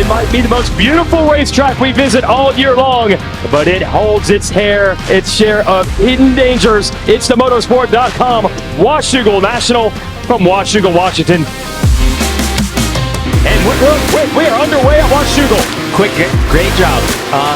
It might be the most beautiful racetrack we visit all year long, but it holds its share of hidden dangers. It's the motorsport.com Washougal National from Washougal, Washington. And we are underway at Washougal. Great job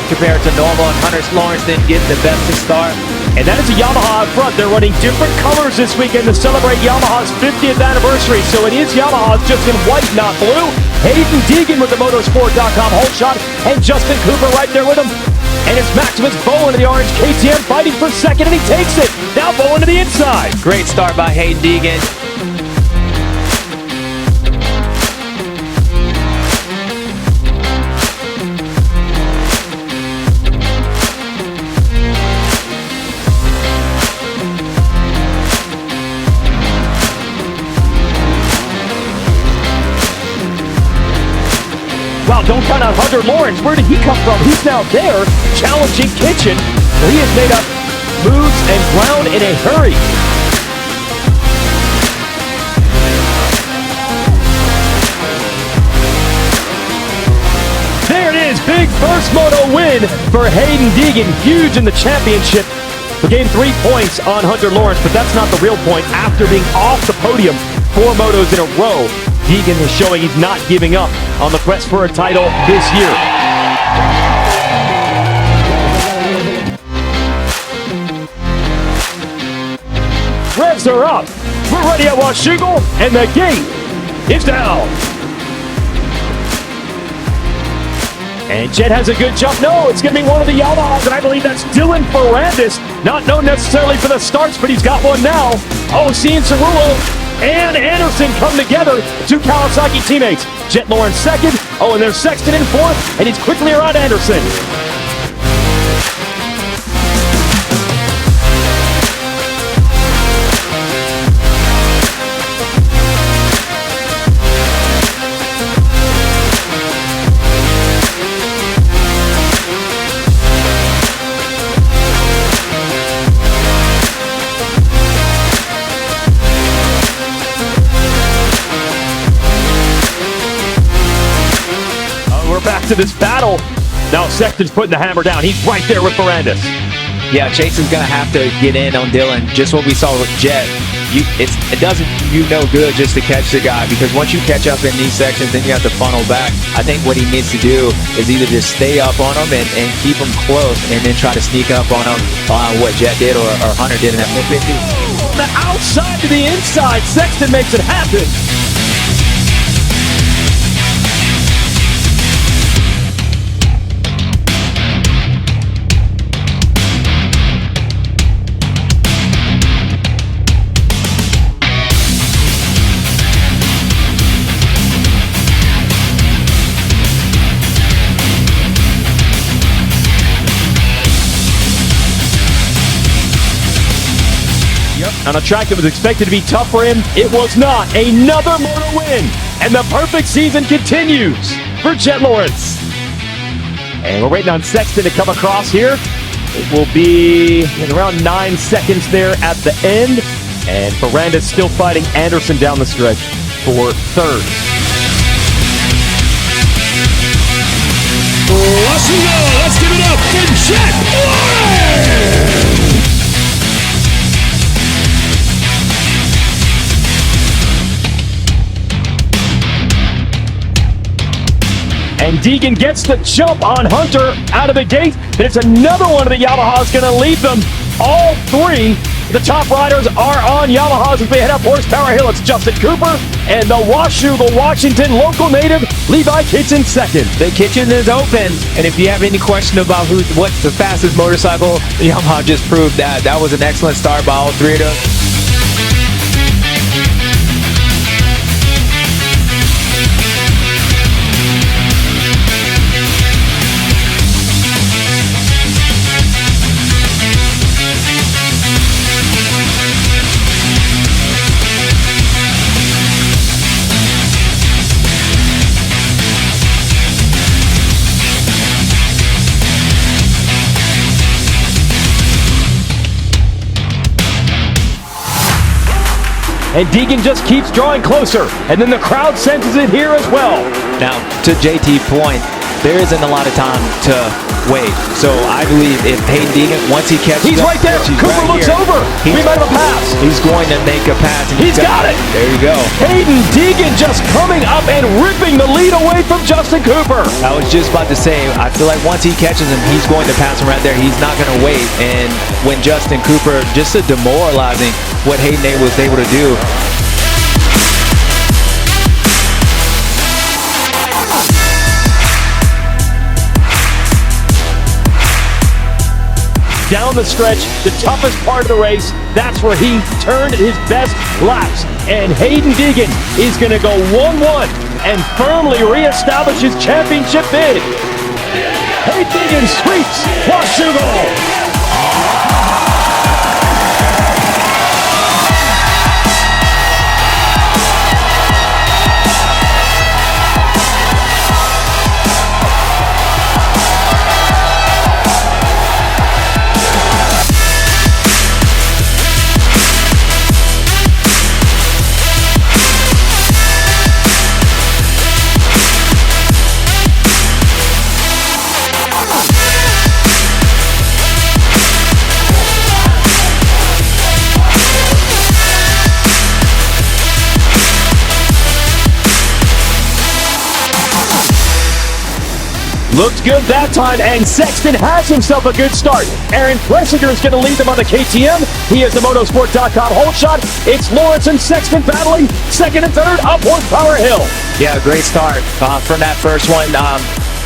compared to normal. And Hunter Lawrence didn't get the best to start. And that is a Yamaha up front. They're running different colors this weekend to celebrate Yamaha's 50th anniversary. So it is Yamaha just in white, not blue. Hayden Deegan with the motorsport.com holeshot, and Justin Cooper right there with him. And it's Maximus Bowen in the orange KTM fighting for second, and he takes it. Now Bowen to the inside. Great start by Hayden Deegan. Wow, don't count out Hunter Lawrence. Where did he come from? He's now there, challenging Kitchen. He has made up moves and ground in a hurry. There it is, big first moto win for Hayden Deegan. Huge in the championship. We gained 3 points on Hunter Lawrence, but that's not the real point. After being off the podium 4 motos in a row, Deegan is showing he's not giving up on the quest for a title this year. Revs are up. We're ready at Washougal, and the gate is down. And Jet has a good jump. No, it's going to be one of the Yamahas, and I believe that's Dylan Ferrandis. Not known necessarily for the starts, but he's got one now. Oh, seeing Cerulo and Anderson come together, 2 Kawasaki teammates. Jet Lawrence second. Oh, and there's Sexton in fourth, and he's quickly around Anderson. Back to this battle. Now Sexton's putting the hammer down. He's right there with Ferrandis. Yeah, Chase is going to have to get in on Dylan. Just what we saw with Jet. It doesn't no good just to catch the guy, because once you catch up in these sections, then you have to funnel back. I think what he needs to do is either just stay up on him and keep him close, and then try to sneak up on him what Jet did or Hunter did in that mid-50. The outside to the inside. Sexton makes it happen. On a track that was expected to be tough for him, it was not. Another moto win, and the perfect season continues for Jet Lawrence. And we're waiting on Sexton to come across here. It will be in around 9 seconds there at the end, and Ferrandis still fighting Anderson down the stretch for third. Let's give it up for Jet Lawrence! And Deegan gets the jump on Hunter out of the gate. There's another one of the Yamahas going to lead them. All 3 the top riders are on Yamahas as we head up Horsepower Hill. It's Justin Cooper and the Washougal, Washington local native Levi Kitchen second. The kitchen is open, and if you have any question about what's the fastest motorcycle, Yamaha just proved that. That was an excellent start by all 3 of them. and Deegan just keeps drawing closer, and then the crowd senses it here as well. Now, to JT's point, there isn't a lot of time to wait. So I believe if Hayden Deegan, once he catches He's up, right there. he's Cooper right looks here. over. We might have a pass. He's going to make a pass. And He's got it. There you go. Hayden Deegan just coming up and ripping the lead away from Justin Cooper. I was just about to say, I feel like once he catches him, he's going to pass him right there. He's not going to wait. And when Justin Cooper, just a demoralizing what Hayden was able to do. Down the stretch, the toughest part of the race, that's where he turned his best laps. And Hayden Deegan is going to go 1-1 and firmly reestablish his championship bid. Hayden Deegan sweeps Washougal. Looked good that time, and Sexton has himself a good start. Aaron Plessinger is going to lead them on the KTM. He is the Motorsport.com holeshot. It's Lawrence and Sexton battling second and third up horsepower hill. Yeah, great start from that first one.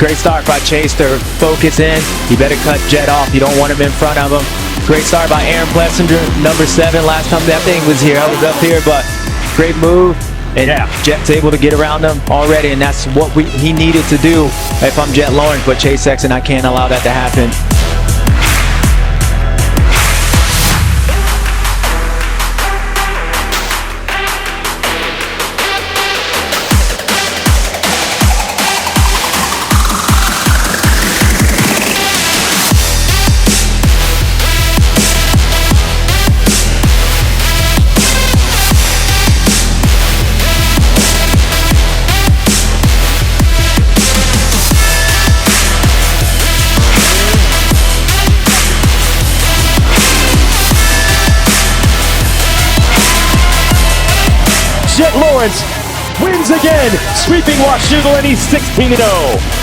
Great start by Chase to focus in. You better cut Jet off. You don't want him in front of him. Great start by Aaron Plessinger, number 7. Last time that thing was here, I was up here, but great move. And Jet's able to get around him already, and that's what he needed to do if I'm Jet Lawrence, but Chase Sexton, I can't allow that to happen. Jet Lawrence wins again, sweeping Washougal, and he's 16-0.